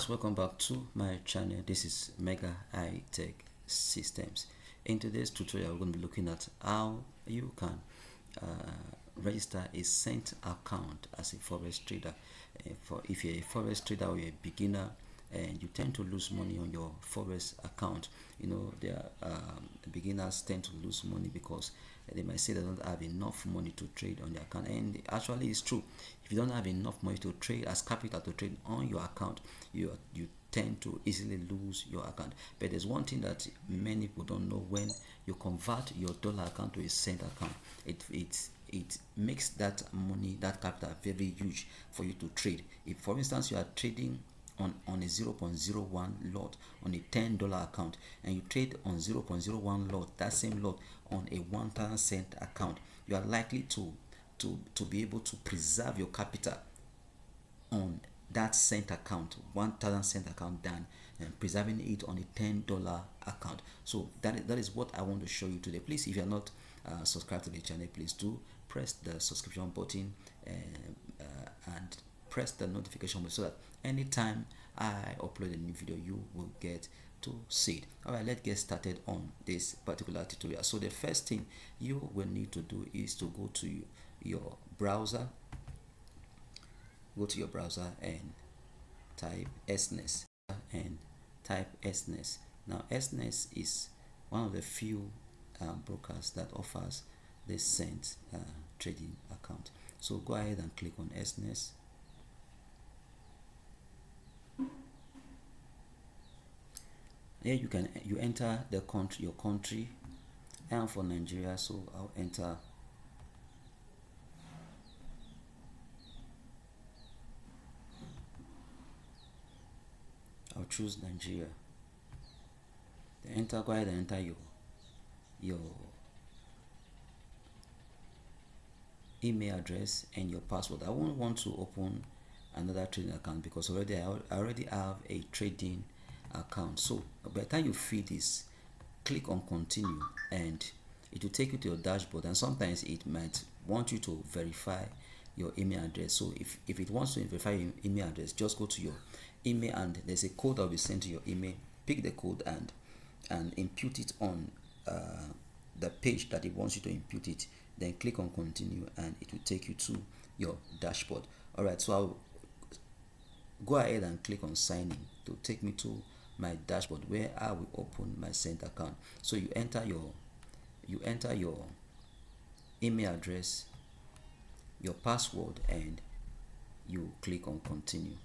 viewers, welcome back to my channel. This is Mega High Tech Systems. In today's tutorial, we're going to be looking at how you can register a cent account as a forex trader. If you're a forex trader or you're a beginner and you tend to lose money on your forex account, you know, beginners tend to lose money because they might say they don't have enough money to trade on their account, and actually it's true. If you don't have enough money to trade as capital to trade on your account, you tend to easily lose your account. But there's one thing that many people don't know: when you convert your dollar account to a cent account, it makes that money, that capital, very huge for you to trade. If, for instance, you are trading on a 0.01 lot on a $10 account, and you trade on 0.01 lot, that same lot, on a 1,000 cent account, you are likely to be able to preserve your capital on that cent account, 1,000 cent account, than preserving it on a $10 account. So that is what I want to show you today. Please, if you are not subscribed to the channel, please do press the subscription button and press the notification bell so that anytime I upload a new video, you will get to see it. Alright, let's get started on this particular tutorial. So the first thing you will need to do is to go to your browser. Go to your browser and type Exness Now Exness is one of the few brokers that offers this cent trading account. So go ahead and click on Exness. Here you enter the country, your country. I am for Nigeria, so I'll enter I'll choose Nigeria. Then go ahead and enter your email address and your password. I won't want to open another trading account because I already have a trading account. So by the time you fill this, click on continue and it will take you to your dashboard, and sometimes it might want you to verify your email address. So if it wants to verify your email address, just go to your email and there's a code that will be sent to your email. Pick the code and input it on the page that it wants you to input it. Then click on continue and it will take you to your dashboard. Alright, so I'll go ahead and click on sign in to take me to my dashboard where I will open my cent account. So you enter your email address, your password, and you click on continue.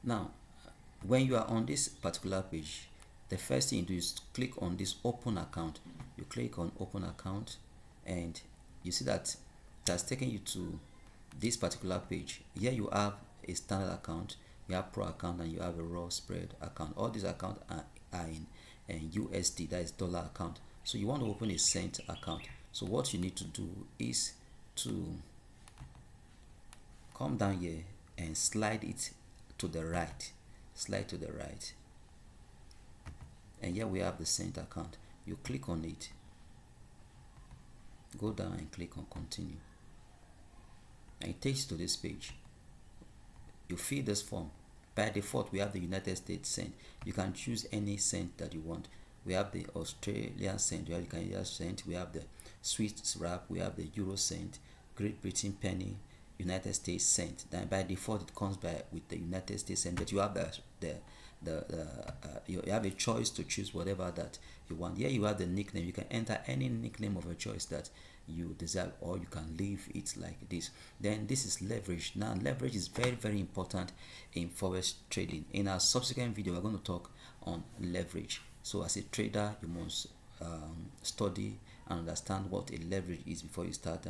Now, when you are on this particular page, the first thing you do is click on this open account. You click on open account and you see that it has taken you to this particular page. Here you have a standard account, you have pro account, and you have a raw spread account. All these accounts are in USD, that is dollar account. So you want to open a cent account. So what you need to do is to come down here and slide it to the right. Slide to the right. And here we have the cent account. You click on it. Go down and click on continue. And it takes you to this page. You fill this form. By default, we have the United States cent. You can choose any cent that you want. We have the Australian cent, we have the Canadian cent, we have the Swiss rap, we have the Euro cent, Great Britain penny, United States cent. Then by default it comes with the United States cent, but you have you have a choice to choose whatever that you want. Here you have the nickname. You can enter any nickname of your choice that you desire, or you can leave it like this. Then this is leverage. Now leverage is very, very important in forex trading. In our subsequent video, we're going to talk on leverage. So as a trader, you must study and understand what a leverage is before you start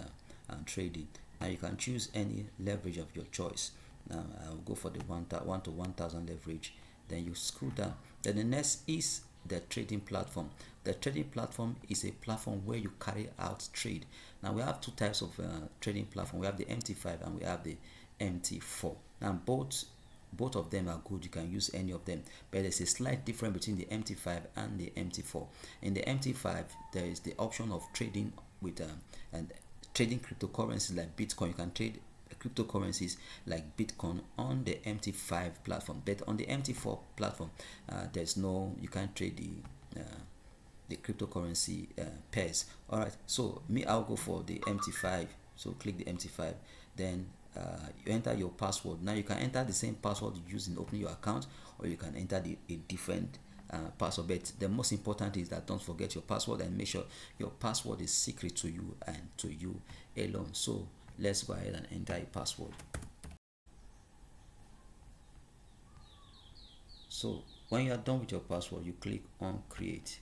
trading. Now you can choose any leverage of your choice. Now I'll go for the 1 to 1,000 leverage. Then you scroll down. Then the next is the trading platform. The trading platform is a platform where you carry out trade. Now we have two types of trading platform. We have the MT5 and we have the MT4. Now both both of them are good. You can use any of them, but there's a slight difference between the MT5 and the MT4. In the MT5, there is the option of trading with and trading cryptocurrencies like Bitcoin. You can trade cryptocurrencies like Bitcoin on the MT5 platform, but on the MT4 platform, there's no, you can't trade the cryptocurrency pairs. All right, so me, I'll go for the MT5. So click the MT5, then you enter your password. Now you can enter the same password you use in opening your account, or you can enter a different password. But the most important is that don't forget your password, and make sure your password is secret to you and to you alone. So let's go ahead and enter a password. So when you are done with your password, you click on create.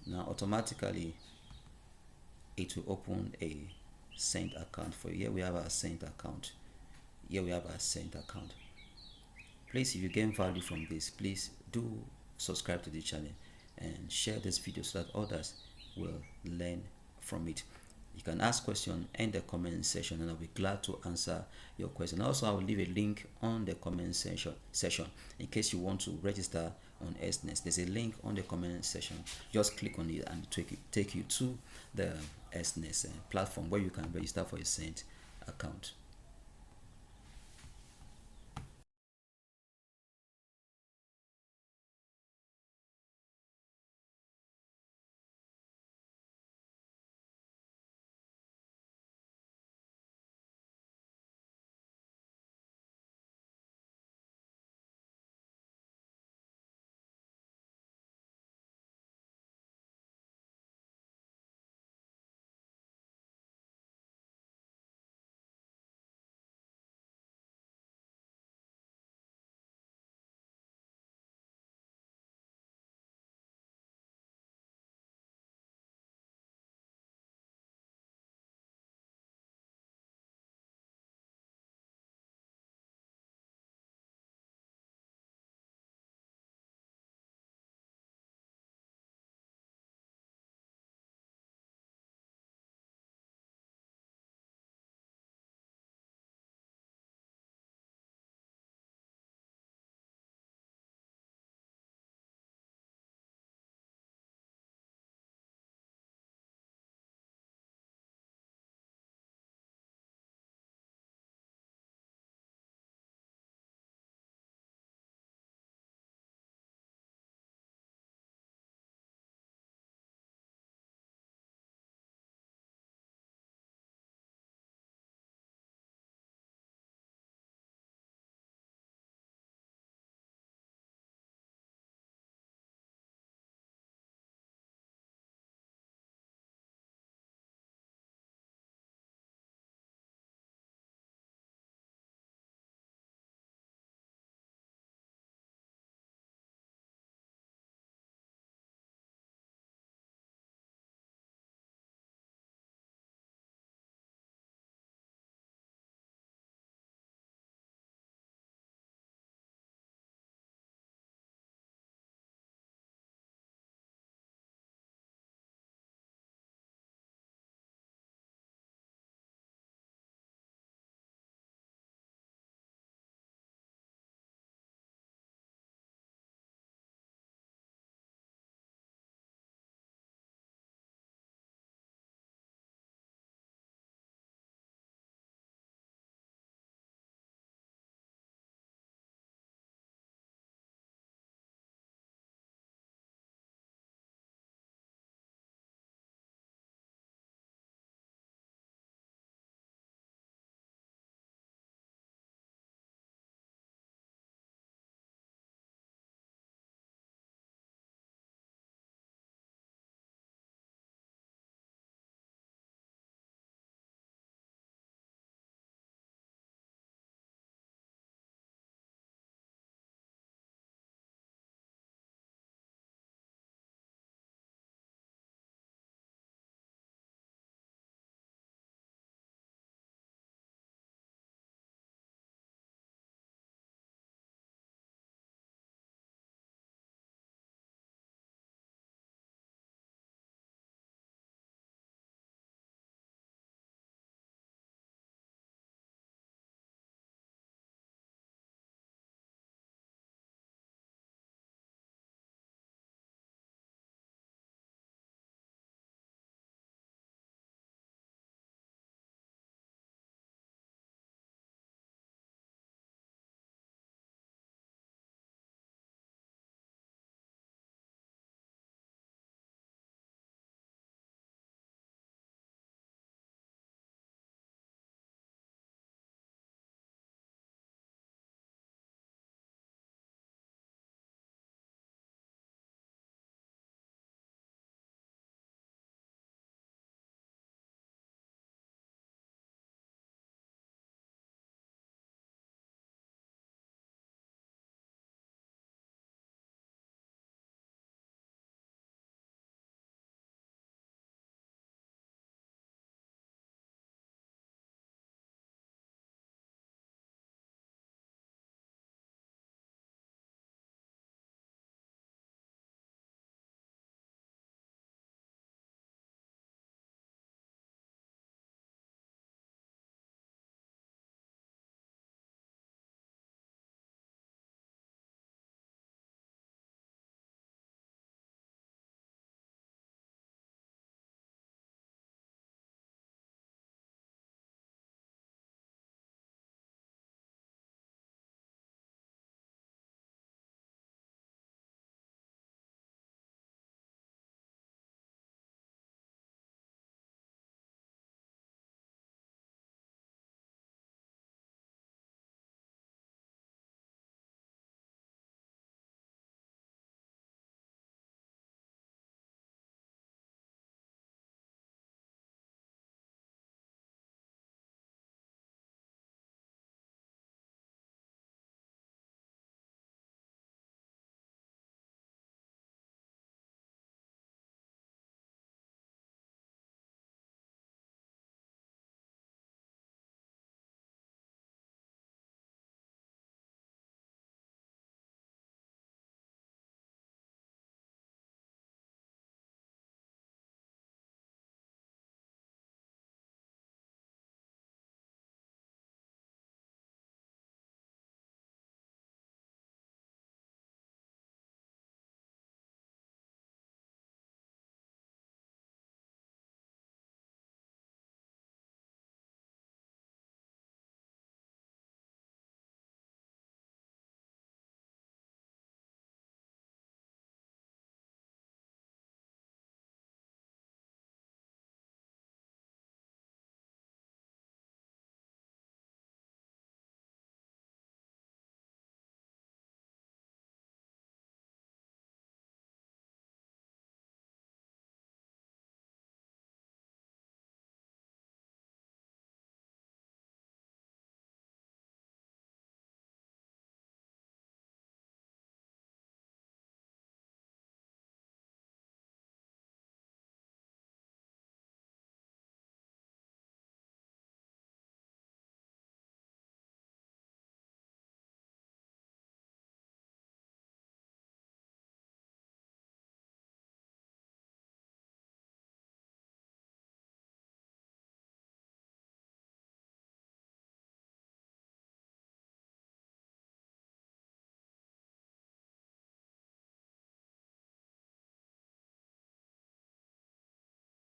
Now automatically it will open a Saint account for you. Here we have our Saint account. Here we have our Saint account. Please, if you gain value from this, please do subscribe to the channel and share this video so that others will learn from it. You can ask questions in the comment section, and I'll be glad to answer your question. Also, I will leave a link on the comment section in case you want to register on Exness. There's a link on the comment section. Just click on it and take you to the Exness platform where you can register for a Saint account.